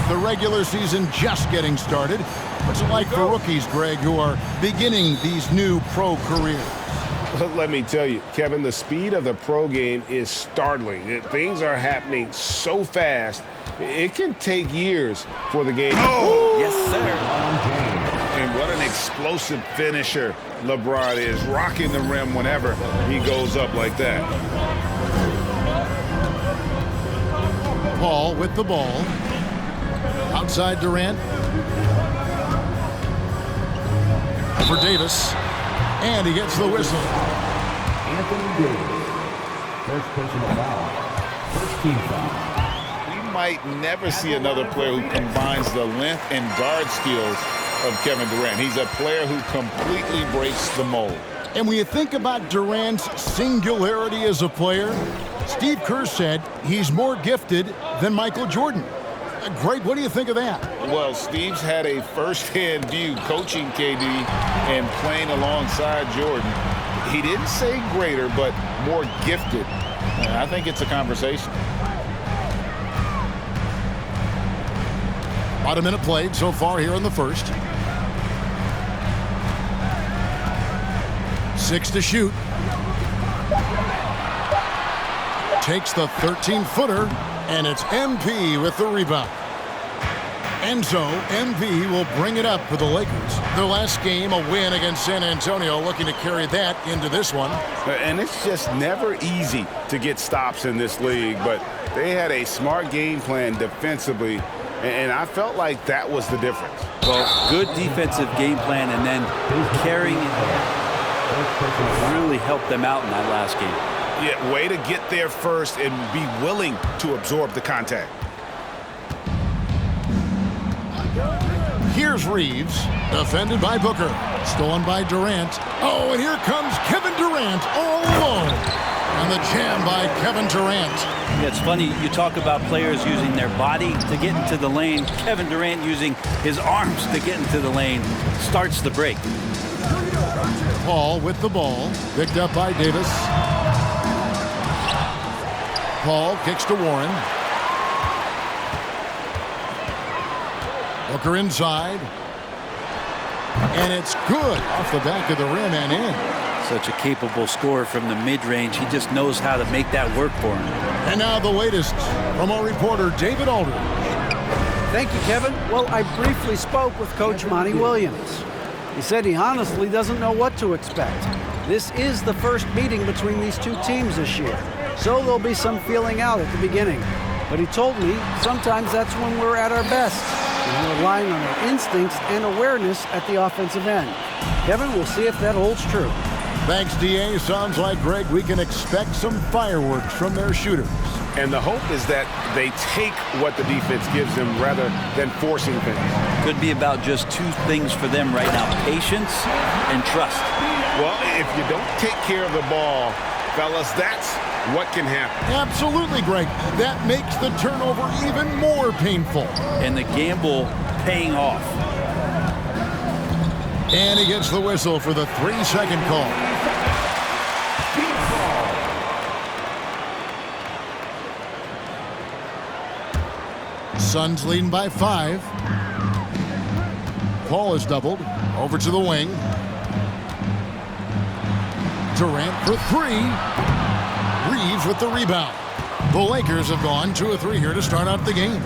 With the regular season just getting started, what's it like for rookies, Greg, who are beginning these new pro careers? Let me tell you, Kevin, the speed of the pro game is startling. Things are happening so fast, it can take years for the game. Oh, yes, sir. And what an explosive finisher LeBron is, rocking the rim whenever he goes up like that. Paul with the ball. Outside Durant. For Davis. And he gets the whistle. Anthony Davis. First personal foul. First team foul. We might never see another player who combines the length and guard skills of Kevin Durant. He's a player who completely breaks the mold. And when you think about Durant's singularity as a player, Steve Kerr said he's more gifted than Michael Jordan. Greg, what do you think of that? Well, Steve's had a first-hand view coaching KD and playing alongside Jordan. He didn't say greater, but more gifted. And I think it's a conversation. About a minute played so far here in the first. 6 to shoot. Takes the 13-footer, and it's MP with the rebound. And so MP will bring it up for the Lakers. Their last game, a win against San Antonio, looking to carry that into this one. And it's just never easy to get stops in this league, but they had a smart game plan defensively, and I felt like that was the difference. Well, good defensive game plan, and then carrying it really helped them out in that last game. Yeah, way to get there first and be willing to absorb the contact. Here's Reeves, defended by Booker. Stolen by Durant. Oh, and here comes Kevin Durant all alone. And the jam by Kevin Durant. Yeah, it's funny, you talk about players using their body to get into the lane. Kevin Durant using his arms to get into the lane starts the break. Paul with the ball, picked up by Davis. Paul kicks to Warren. Booker inside. And it's good off the back of the rim and in. Such a capable scorer from the mid-range. He just knows how to make that work for him. And now the latest from our reporter, David Aldridge. Thank you, Kevin. Well, I briefly spoke with Coach Monty Williams. He said he honestly doesn't know what to expect. This is the first meeting between these two teams this year, so there'll be some feeling out at the beginning. But he told me sometimes that's when we're at our best, and we're relying on our instincts and awareness at the offensive end. Kevin, we'll see if that holds true. Thanks, D.A. Sounds like, Greg, we can expect some fireworks from their shooters. And the hope is that they take what the defense gives them rather than forcing things. Could be about just two things for them right now, patience and trust. Well, if you don't take care of the ball, fellas, that's what can happen. Absolutely, Greg. That makes the turnover even more painful. And the gamble paying off. And he gets the whistle for the 3-second call. Suns leading by 5. Paul is doubled. Over to the wing. Durant for 3. Reeves with the rebound. The Lakers have gone 2 of 3 here to start out the game.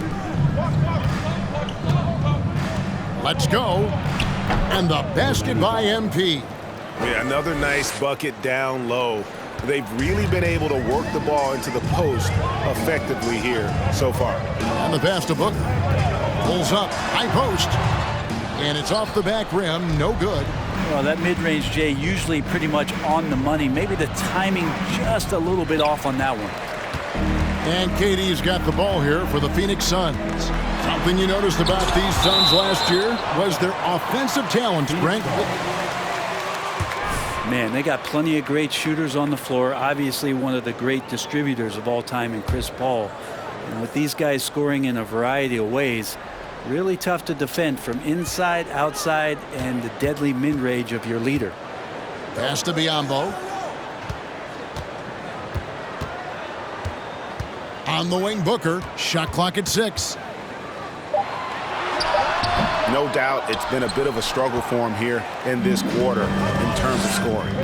Let's go. And the basket by MP. Yeah, another nice bucket down low. They've really been able to work the ball into the post effectively here so far. And the pass to Booker. Pulls up, high post. And it's off the back rim, no good. Well, that mid-range, Jay, usually pretty much on the money. Maybe the timing just a little bit off on that one. And KD's got the ball here for the Phoenix Suns. Something you noticed about these Suns last year was their offensive talent, Frank. Man, they got plenty of great shooters on the floor. Obviously, one of the great distributors of all time in Chris Paul. And with these guys scoring in a variety of ways, really tough to defend from inside, outside, and the deadly mid-range of your leader. Pass to Biyombo. On the wing, Booker. Shot clock at 6. No doubt it's been a bit of a struggle for him here in this quarter in terms of scoring.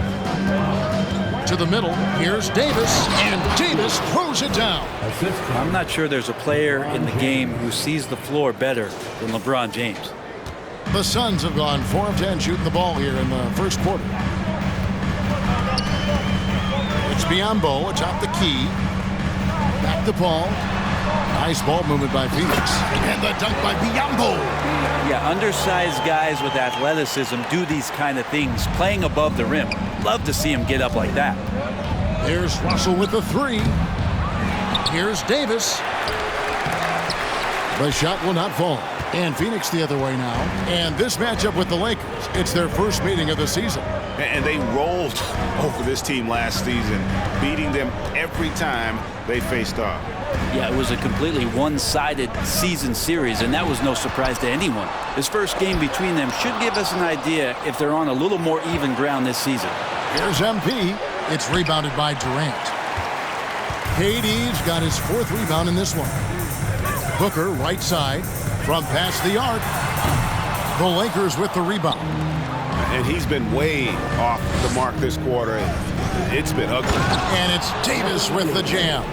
To the middle, here's Davis, and Davis throws it down. I'm not sure there's a player in the game who sees the floor better than LeBron James. The Suns have gone 4 of 10 shooting the ball here in the first quarter. It's Biyombo atop the key. Back to Paul. Nice ball movement by Phoenix. And the dunk by Biyombo. Yeah, undersized guys with athleticism do these kind of things, playing above the rim. Love to see him get up like that. Here's Russell with the 3. Here's Davis. The shot will not fall. And Phoenix the other way now. And this matchup with the Lakers, it's their first meeting of the season. And they rolled over this team last season, beating them every time they faced off. Yeah, it was a completely one-sided season series, and that was no surprise to anyone. This first game between them should give us an idea if they're on a little more even ground this season. Here's MP. It's rebounded by Durant. KD's got his 4th rebound in this one. Booker, right side, from past the arc. The Lakers with the rebound. And he's been way off the mark this quarter. It's been ugly. And it's Davis with the jam.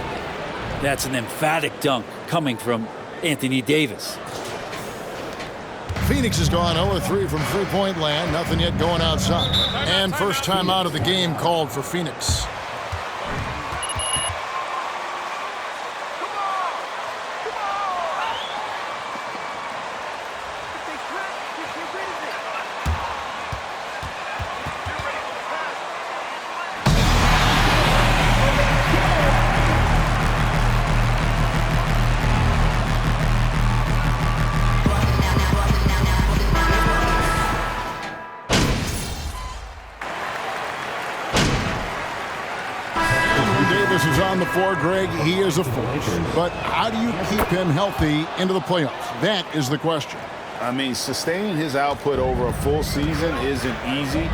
That's an emphatic dunk coming from Anthony Davis. Phoenix has gone 0-3 from three-point land. Nothing yet going outside. And first time out of the game called for Phoenix. Davis is on the floor, Greg. He is a force. But how do you keep him healthy into the playoffs? That is the question. I mean, sustaining his output over a full season isn't easy,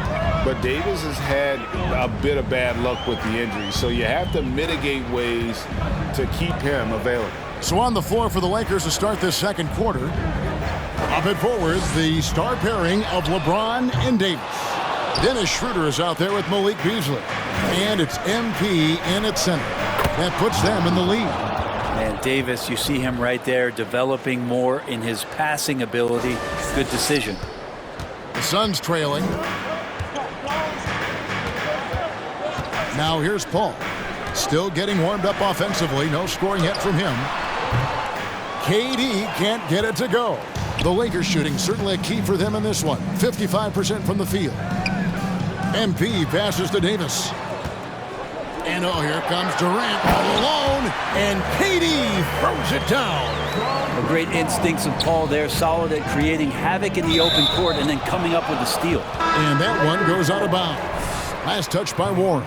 but Davis has had a bit of bad luck with the injury, so you have to mitigate ways to keep him available. So on the floor for the Lakers to start this second quarter, up and forward, the star pairing of LeBron and Davis. Dennis Schroeder is out there with Malik Beasley. And it's MP in at center. That puts them in the lead. And Davis, you see him right there developing more in his passing ability. Good decision. The Suns trailing. Now here's Paul. Still getting warmed up offensively. No scoring yet from him. KD can't get it to go. The Lakers shooting certainly a key for them in this one. 55% from the field. MP passes to Davis. And oh, here comes Durant all alone. And KD throws it down. A great instincts of Paul there. Solid at creating havoc in the open court and then coming up with a steal. And that one goes out of bounds. Last touch by Warren.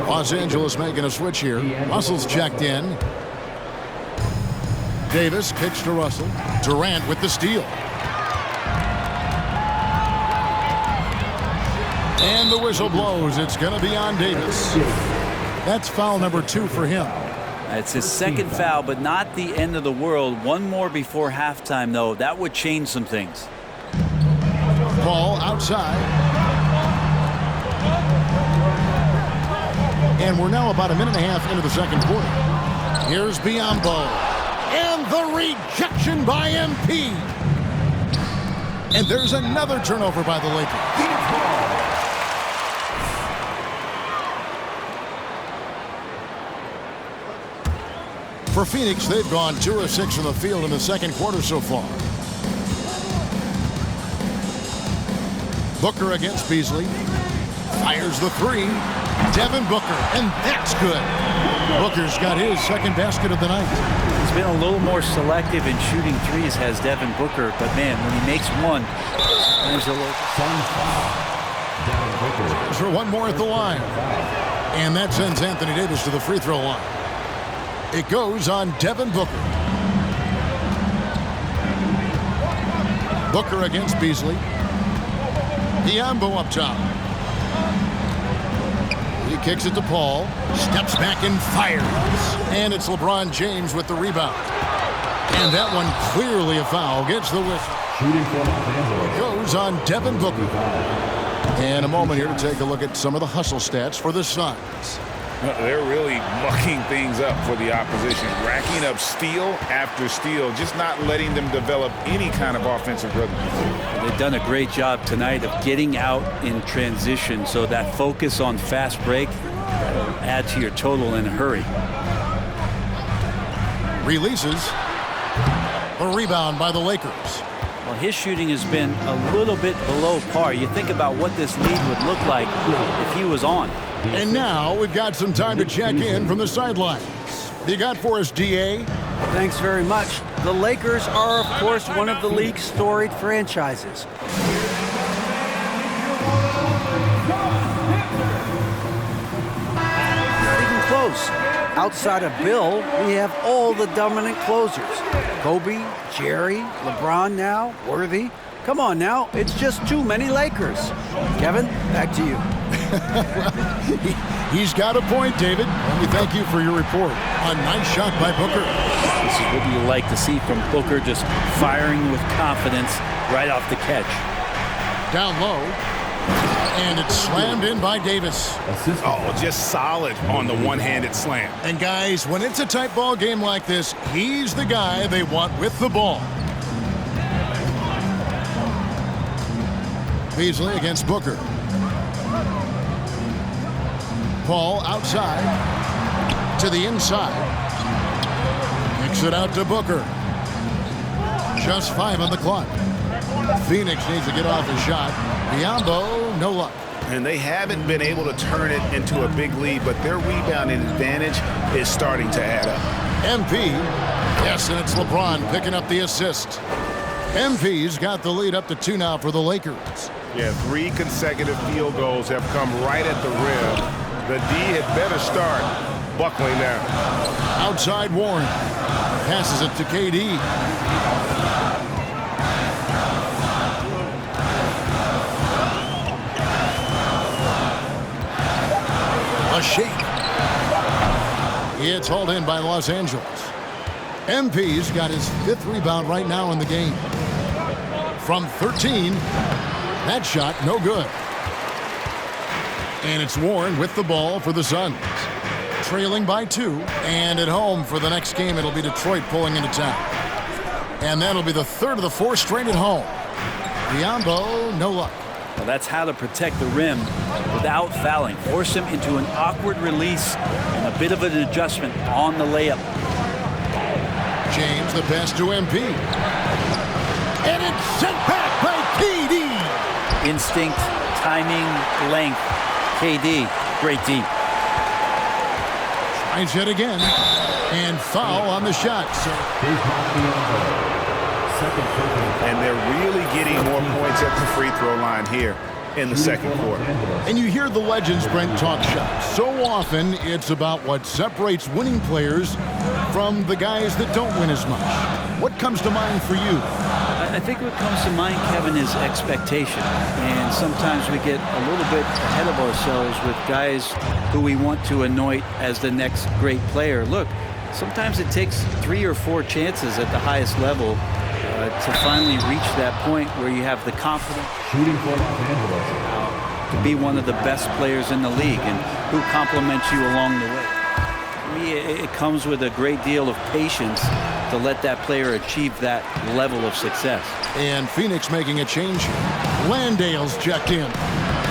Los Angeles making a switch here. Russell's checked in. Davis kicks to Russell. Durant with the steal. And the whistle blows. It's going to be on Davis. That's foul number 2 for him. It's his second foul, but not the end of the world. One more before halftime, though. That would change some things. Ball outside. And we're now about a minute and a half into the second quarter. Here's Biyombo. And the rejection by MP. And there's another turnover by the Lakers. For Phoenix, they've gone 2 of 6 from the field in the second quarter so far. Booker against Beasley. Fires the 3. Devin Booker, and that's good. Booker's got his second basket of the night. He's been a little more selective in shooting threes, has Devin Booker, but man, when he makes one, there's a little for one more at the line. And that sends Anthony Davis to the free throw line. It goes on Devin Booker. Booker against Beasley. Biyombo up top. He kicks it to Paul. Steps back and fires. And it's LeBron James with the rebound. And that one clearly a foul. Gets the whistle. Shooting for Los Angeles. Goes on Devin Booker. And a moment here to take a look at some of the hustle stats for the Suns. They're really mucking things up for the opposition, racking up steal after steal, just not letting them develop any kind of offensive rhythm. They've done a great job tonight of getting out in transition, so that focus on fast break will add to your total in a hurry. Releases. A rebound by the Lakers. Well, his shooting has been a little bit below par. You think about what this lead would look like if he was on. And now we've got some time to check in from the sidelines. You got for us, DA? Thanks very much. The Lakers are, of course, one of the league's storied franchises. Not even close. Outside of Bill, we have all the dominant closers. Kobe, Jerry, LeBron now, Worthy. Come on now, it's just too many Lakers. Kevin, back to you. He's got a point, David. We thank you for your report. A nice shot by Booker. This is what you like to see from Booker, just firing with confidence right off the catch. Down low. And it's slammed in by Davis. Oh, just solid on the one-handed slam. And guys, when it's a tight ball game like this, he's the guy they want with the ball. Beasley against Booker. Paul outside to the inside. Kicks it out to Booker. Just 5 on the clock. Phoenix needs to get off his shot. Biombo, no luck. And they haven't been able to turn it into a big lead, but their rebounding advantage is starting to add up. MP, yes, and it's LeBron picking up the assist. MP's got the lead up to 2 now for the Lakers. Yeah, 3 consecutive field goals have come right at the rim. The D had better start buckling down. Outside Warren. Passes it to KD. A shake. It's hauled in by Los Angeles. MP's got his 5th rebound right now in the game. From 13, that shot no good. And it's Warren with the ball for the Suns. Trailing by 2, and at home for the next game, it'll be Detroit pulling into town. And that'll be the 3rd of the 4 straight at home. Biombo, no luck. Well, that's how to protect the rim without fouling. Force him into an awkward release and a bit of an adjustment on the layup. James, the pass to MP. And it's sent back by KD. Instinct, timing, length. KD, great D. Tries it again. And foul on the shot. And they're really getting more points at the free throw line here in the second quarter. And you hear the legends, Brent, talk shop. So often it's about what separates winning players from the guys that don't win as much. What comes to mind for you? I think what comes to mind, Kevin, is expectation. And sometimes we get a little bit ahead of ourselves with guys who we want to anoint as the next great player. Look, sometimes it takes 3 or 4 chances at the highest level to finally reach that point where you have the confidence Shooting for Los Angeles. to be one of the best players in the league and who compliments you along the way. For me, it comes with a great deal of patience to let that player achieve that level of success. And Phoenix making a change here. Landale's checked in.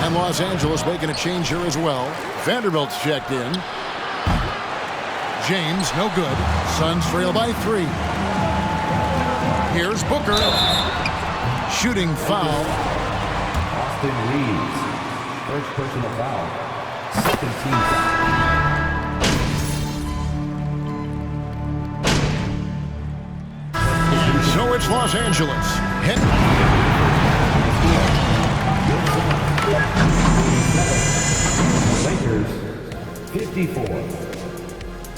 And Los Angeles making a change here as well. Vanderbilt's checked in. James, no good. Suns trail by 3. Here's Booker. Shooting foul. Austin Reeves. First personal foul. Second team foul. So it's Los Angeles. Lakers 54.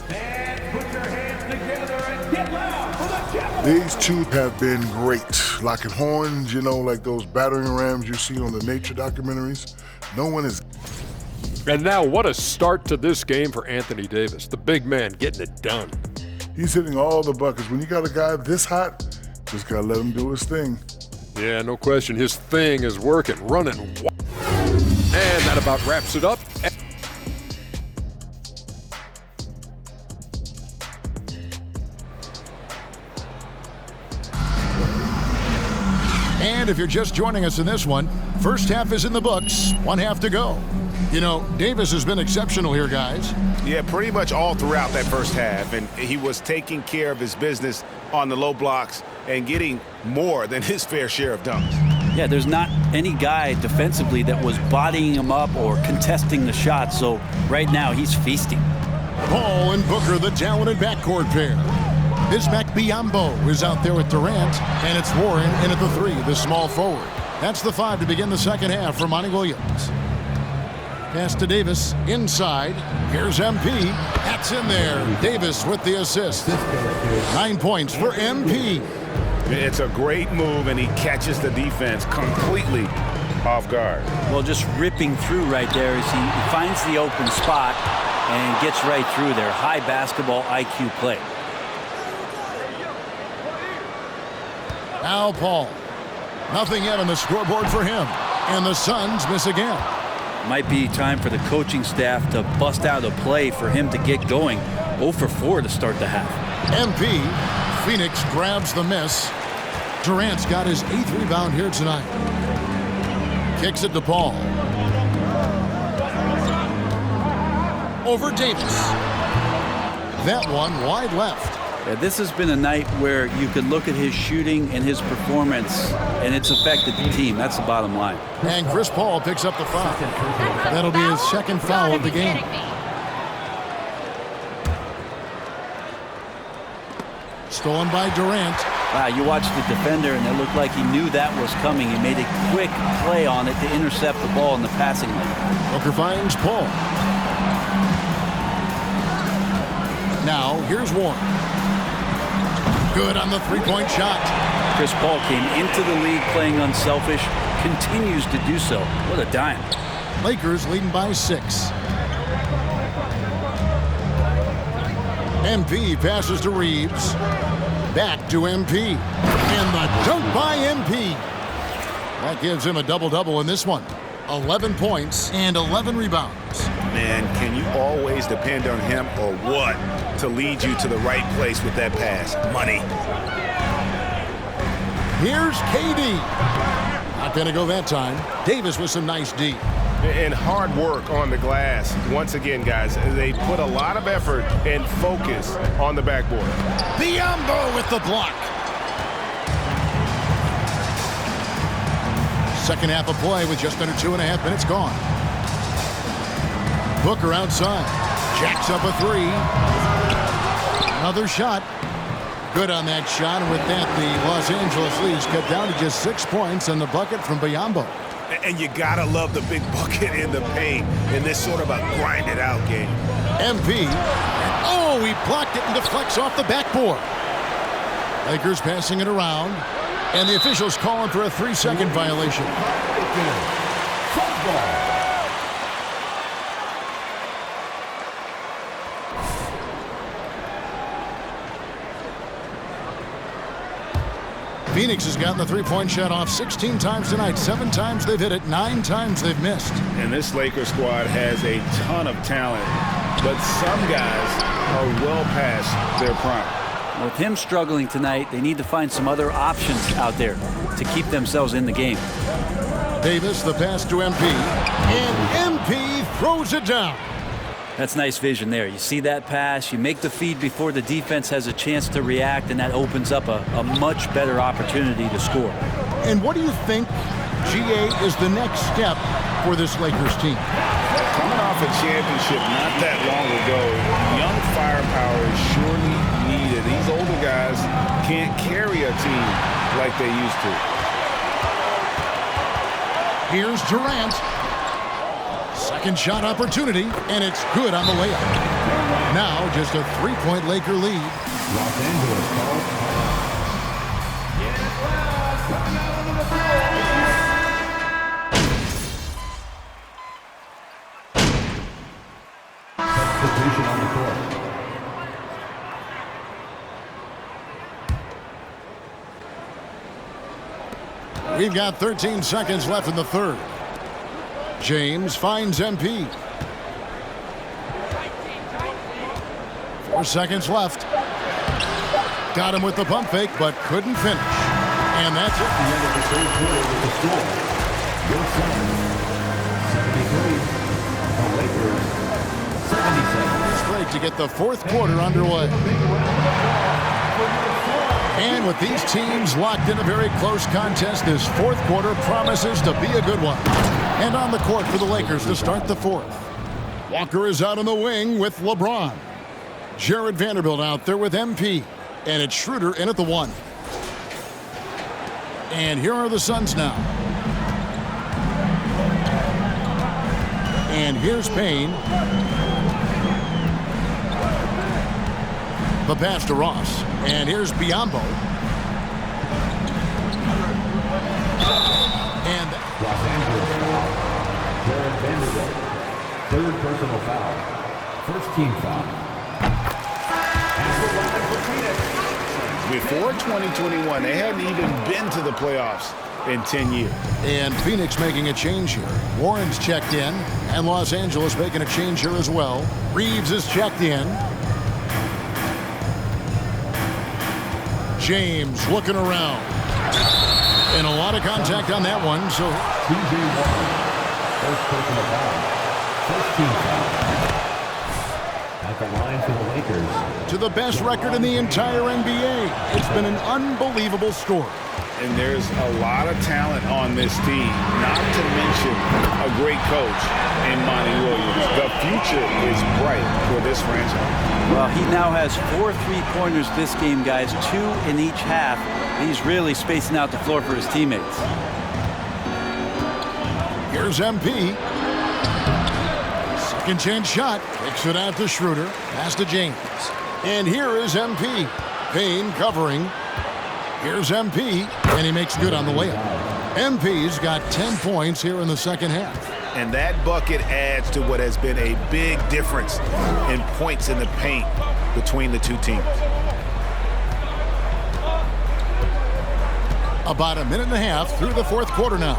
And put your hands together and get loud for the Cavaliers. These two have been great. Locking horns, you know, like those battering rams you see on the nature documentaries. No one is. And now, what a start to this game for Anthony Davis, the big man getting it done. He's hitting all the buckets. When you got a guy this hot, just gotta let him do his thing. Yeah, no question. His thing is working, running. And that about wraps it up. And if you're just joining us in this one, first half is in the books, one half to go. You know, Davis has been exceptional here, guys. Yeah, pretty much all throughout that first half, and he was taking care of his business on the low blocks and getting more than his fair share of dunks. Yeah, there's not any guy defensively that was bodying him up or contesting the shot, so right now he's feasting. Paul and Booker, the talented backcourt pair. Bismack Biyombo is out there with Durant, and it's Warren in at the 3, the small forward. That's the 5 to begin the second half for Monty Williams. Pass to Davis, inside. Here's MP. That's in there. Davis with the assist. 9 points for MP. It's a great move, and he catches the defense completely off guard. Well, just ripping through right there as he finds the open spot and gets right through there. High basketball IQ play. Now Paul. Nothing yet on the scoreboard for him. And the Suns miss again. Might be time for the coaching staff to bust out a play for him to get going. 0 for 4 to start the half. MP. Phoenix grabs the miss. Durant's got his 8th rebound here tonight. Kicks it to Paul. Over Davis. That one wide left. Yeah, this has been a night where you could look at his shooting and his performance, and it's affected the team. That's the bottom line. And Chris Paul picks up the foul. That'll be his second foul of the game. Stolen by Durant. Wow, you watched the defender, and it looked like he knew that was coming. He made a quick play on it to intercept the ball in the passing lane. Booker finds Paul. Now, here's Warren. Good on the three-point shot. Chris Paul came into the league playing unselfish, continues to do so. What a dime. Lakers leading by 6. MP passes to Reeves. Back to MP. And the dunk by MP. That gives him a double-double in this one. 11 points and 11 rebounds. Man, can you always depend on him or what to lead you to the right place with that pass? Money. Here's KD. Not going to go that time. Davis with some nice D. And hard work on the glass. Once again, guys, they put a lot of effort and focus on the backboard. Biyombo with the block. Second half of play with just under 2.5 minutes gone. Booker outside. Jacks up a 3. Another shot. Good on that shot. And with that, the Los Angeles leads cut down to just 6 points on the bucket from Biyombo. And you gotta love the big bucket in the paint in this sort of a grinded-out game. MP. Oh, he blocked it and deflects off the backboard. Lakers passing it around. And the officials calling for a 3-second violation. Phoenix has gotten the three-point shot off 16 times tonight. 7 times they've hit it, 9 times they've missed. And this Lakers squad has a ton of talent, but some guys are well past their prime. With him struggling tonight, they need to find some other options out there to keep themselves in the game. Davis, the pass to MP. And MP throws it down. That's nice vision there. You see that pass, you make the feed before the defense has a chance to react, and that opens up a much better opportunity to score. And what do you think, GA, is the next step for this Lakers team? Coming off a championship not that long ago, young firepower is surely needed. These older guys can't carry a team like they used to. Here's Durant. Second shot opportunity, and it's good on the layup. Now just a 3-point Laker lead. Los Angeles calls. Substitution on the court. We've got 13 seconds left in the third. James finds MP. 4 seconds left. Got him with the pump fake, but couldn't finish. And that's it. The end of the third quarter with the score. Your Suns, 73. The Lakers, 77. It's great to get the fourth quarter underway. And with these teams locked in a very close contest, this fourth quarter promises to be a good one. And on the court for the Lakers to start the fourth. Walker is out on the wing with LeBron. Jared Vanderbilt out there with MP. And it's Schroeder in at the 1. And here are the Suns now. And here's Payne. The pass to Ross. And here's Biyombo. And Los Angeles foul. Jared Vanderbilt. Third personal foul. First team foul. Before 2021, they hadn't even been to the playoffs in 10 years. And Phoenix making a change here. Warren's checked in, and Los Angeles making a change here as well. Reeves is checked in. James looking around. And a lot of contact on that one, so... TJ Warren. First personal foul. First team foul. At the line for the Lakers. To the best record in the entire NBA. It's been an unbelievable story. And there's a lot of talent on this team, not to mention a great coach in Monty Williams. The future is bright for this franchise. Well, he now has 4 3-pointers this game, guys, 2 in each half. He's really spacing out the floor for his teammates. Here's MP. Second chance shot. Kicks it out to Schroeder. Pass to James. And here is MP. Payne covering. Here's MP. And he makes good on the layup. MP's got 10 points here in the second half. And that bucket adds to what has been a big difference in points in the paint between the two teams. About a minute and a half through the fourth quarter now.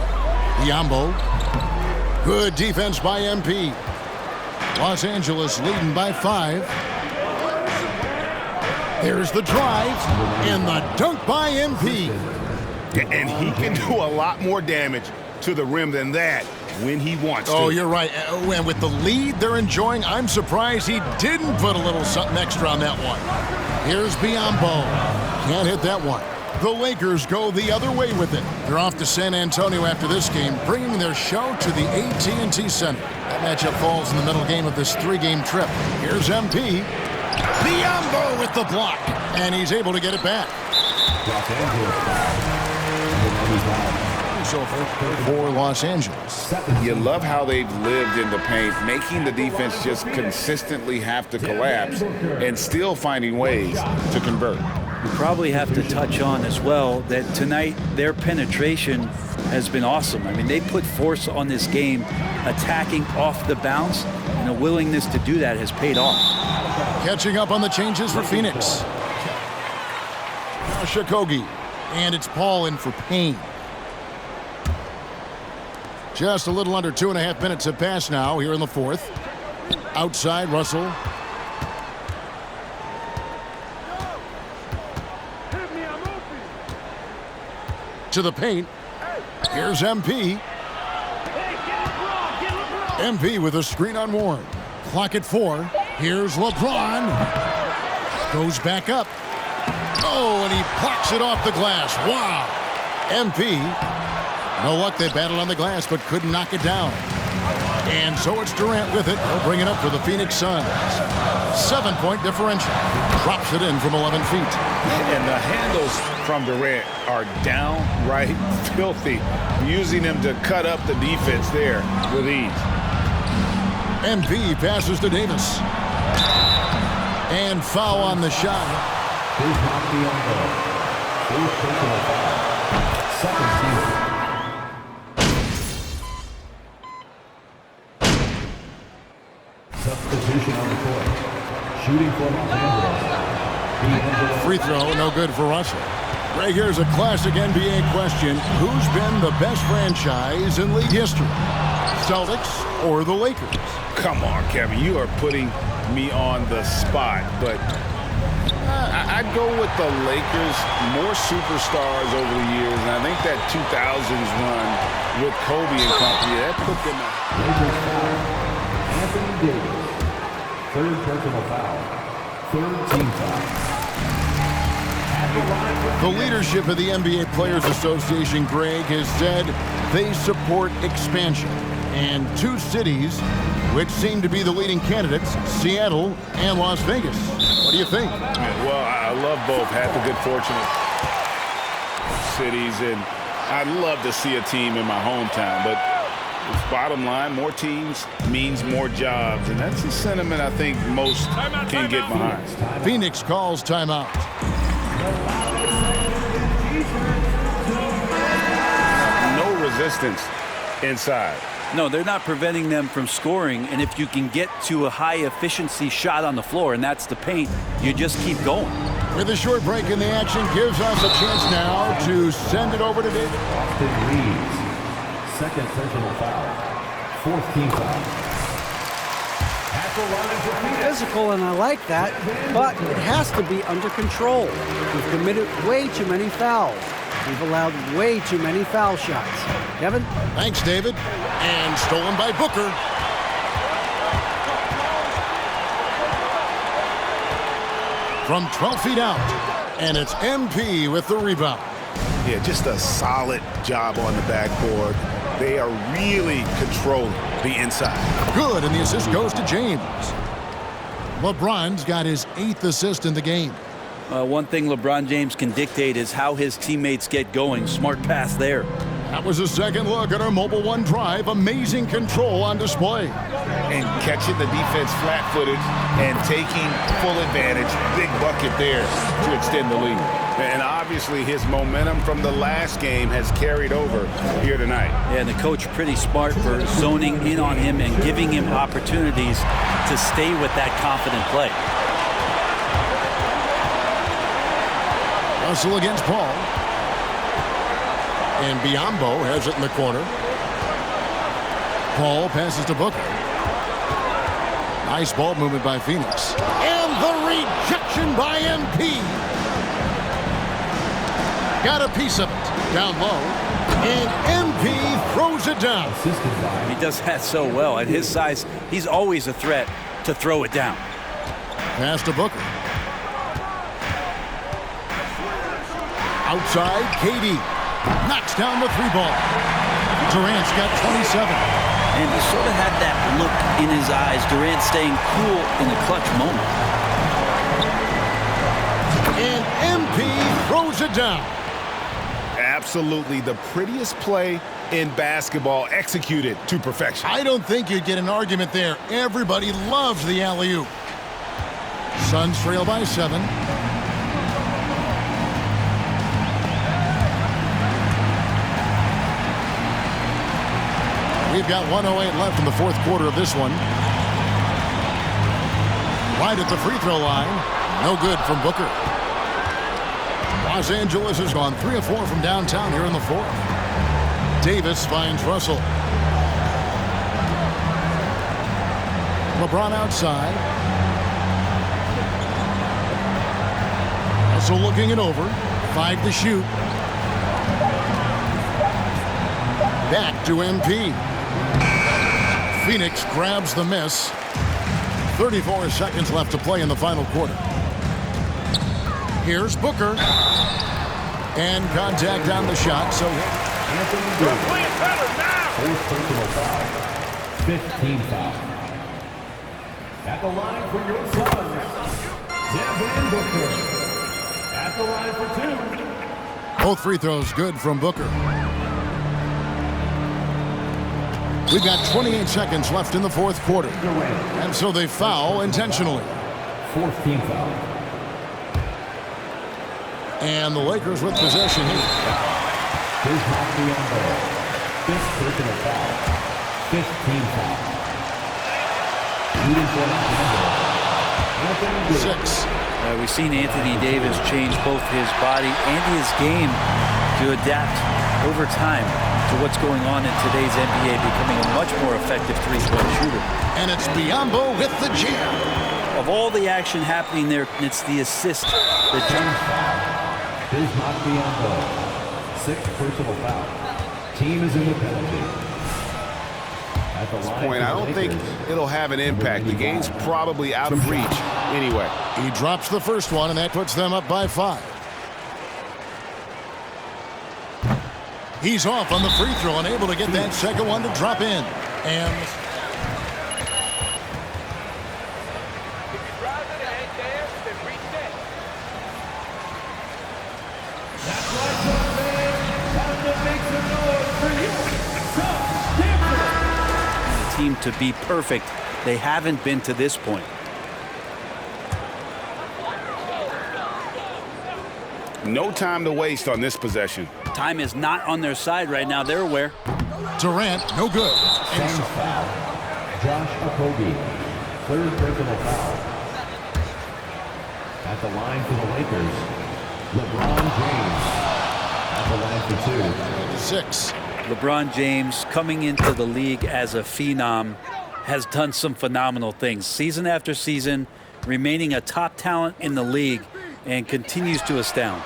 Biyombo. Good defense by MP. Los Angeles leading by 5. There's the drive and the dunk by MP. And he can do a lot more damage to the rim than that when he wants to. Oh, you're right. And with the lead they're enjoying, I'm surprised he didn't put a little something extra on that one. Here's Biyombo. Can't hit that one. The Lakers go the other way with it. They're off to San Antonio after this game, bringing their show to the AT&T Center. That matchup falls in the middle game of this 3-game trip. Here's MP. Biyombo with the block, and he's able to get it back. Los Angeles. So for Los Angeles. You love how they've lived in the paint, making the defense just consistently have to collapse and still finding ways to convert. We probably have to touch on as well that tonight their penetration has been awesome. I mean, they put force on this game, attacking off the bounce, and a willingness to do that has paid off. Catching up on the changes for Phoenix. Now Shakogi, and it's Paul in for Payne. Just a little under 2.5 minutes have passed now here in the fourth. Outside, Russell. To the paint. Here's MP. MP with a screen on Warren. Clock at 4. Here's LeBron. Goes back up. Oh, and he blocks it off the glass. Wow. MP. No luck, they battled on the glass, but couldn't knock it down. And so it's Durant with it. He'll bring it up for the Phoenix Suns. 7-point differential. Drops it in from 11 feet. And the handles from Durant are downright filthy, using them to cut up the defense there with ease. MP passes to Davis. And foul on the shot. Here's Biyombo. First personal foul. Second team. Substitution on the court. Shooting for Los Angeles. Free throw, no good for Russell. Right, here's a classic NBA question. Who's been the best franchise in league history? Celtics or the Lakers? Come on, Kevin. You are putting me on the spot, but I'd go with the Lakers. More superstars over the years, and I think that 2000s run with Kobe and company, that put them at. Lakers foul. Anthony Davis. Third personal foul. Third team foul. The leadership of the NBA Players Association, Greg, has said they support expansion. And two cities which seem to be the leading candidates, Seattle and Las Vegas. What do you think? Well, I love both. Had the good fortune of cities, and I'd love to see a team in my hometown. But bottom line, more teams means more jobs, and that's the sentiment I think most can get behind. Phoenix calls timeout. No resistance inside. No, they're not preventing them from scoring, and if you can get to a high-efficiency shot on the floor, and that's the paint, you just keep going. With a short break in the action, gives us a chance now to send it over to David. Austin Reeves. Second personal foul. Fourth team foul. Physical, and I like that, but it has to be under control. We've committed way too many fouls. We've allowed way too many foul shots. Kevin? Thanks, David. And stolen by Booker. From 12 feet out. And it's MP with the rebound. Yeah, just a solid job on the backboard. They are really controlling the inside. Good, and the assist goes to James. LeBron's got his 8th assist in the game. One thing LeBron James can dictate is how his teammates get going. Smart pass there. That was a second look at our Mobile One drive. Amazing control on display. And catching the defense flat-footed and taking full advantage. Big bucket there to extend the lead. And obviously his momentum from the last game has carried over here tonight. Yeah, and the coach pretty smart for zoning in on him and giving him opportunities to stay with that confident play. Russell against Paul. And Biyombo has it in the corner. Paul passes to Booker. Nice ball movement by Phoenix. And the rejection by MP. Got a piece of it. Down low. And MP throws it down. He does that so well. At his size, he's always a threat to throw it down. Pass to Booker. Outside, KD knocks down the 3-ball. Durant's got 27. And he sort of had that look in his eyes. Durant staying cool in the clutch moment. And MP throws it down. Absolutely the prettiest play in basketball, executed to perfection. I don't think you'd get an argument there. Everybody loves the alley-oop. Suns trail by 7. We've got 1:08 left in the fourth quarter of this one. Right at the free throw line. No good from Booker. Los Angeles has gone 3 of 4 from downtown here in the fourth. Davis finds Russell. LeBron outside. Russell looking it over. 5 to shoot. Back to MP. Phoenix grabs the miss. 34 seconds left to play in the final quarter. Here's Booker. And contact on the shot, so Anthony Davis. Fourth personal foul. 15 foul. At the line for your Suns, Devin Booker. At the line for 2. both free throws good from Booker. We've got 28 seconds left in the fourth quarter. And so they foul intentionally. 4th team foul. And the Lakers with possession here. Here's Biyombo. 5th personal foul. 5th team foul. Leading for Anthony Davis. 6. We've seen Anthony Davis change both his body and his game to adapt over time to what's going on in today's NBA, becoming a much more effective three-point shooter. And it's Biyombo with the jam. Of all the action happening there, it's the assist that jumped. Bismack Biyombo, 6th personal foul. Team is in the penalty. At the line Point, I don't think it'll have an impact. The game's probably out of reach anyway. He drops the first one, and that puts them up by 5. He's off on the free throw, unable to get that second one to drop in. And team to be perfect. They haven't been to this point. No time to waste on this possession. Time is not on their side right now. They're aware. Durant, no good. And Second foul. Josh Okogie, 3rd personal foul. At the line for the Lakers, LeBron James. At the line for 2. 6. LeBron James, coming into the league as a phenom, has done some phenomenal things. Season after season, remaining a top talent in the league, and continues to astound.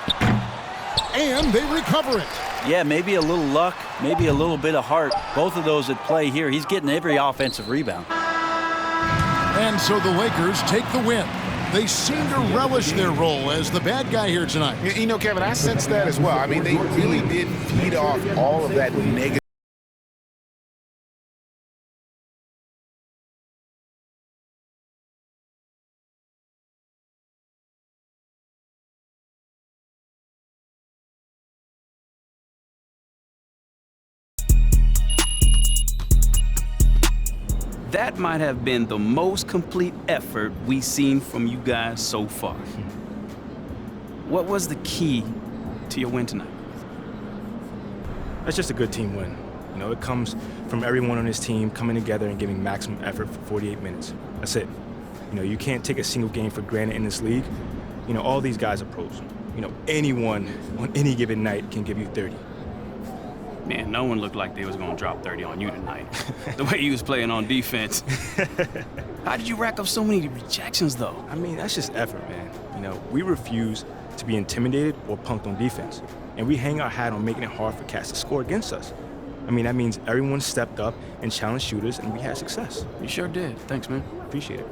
And they recover it. Yeah, maybe a little luck, maybe a little bit of heart. Both of those at play here. He's getting every offensive rebound. And so the Lakers take the win. They seem to relish their role as the bad guy here tonight. You know, Kevin, I sense that as well. I mean, they really did feed off all of that negative. That might have been the most complete effort we've seen from you guys so far. What was the key to your win tonight? That's just a good team win. You know, it comes from everyone on this team coming together and giving maximum effort for 48 minutes. That's it. You know, you can't take a single game for granted in this league. You know, all these guys are pros. You know, anyone on any given night can give you 30. Man, no one looked like they was gonna drop 30 on you tonight. The way you was playing on defense. How did you rack up so many rejections, though? I mean, that's just effort, man. You know, we refuse to be intimidated or punked on defense. And we hang our hat on making it hard for cats to score against us. I mean, that means everyone stepped up and challenged shooters, and we had success. You sure did. Thanks, man. Appreciate it.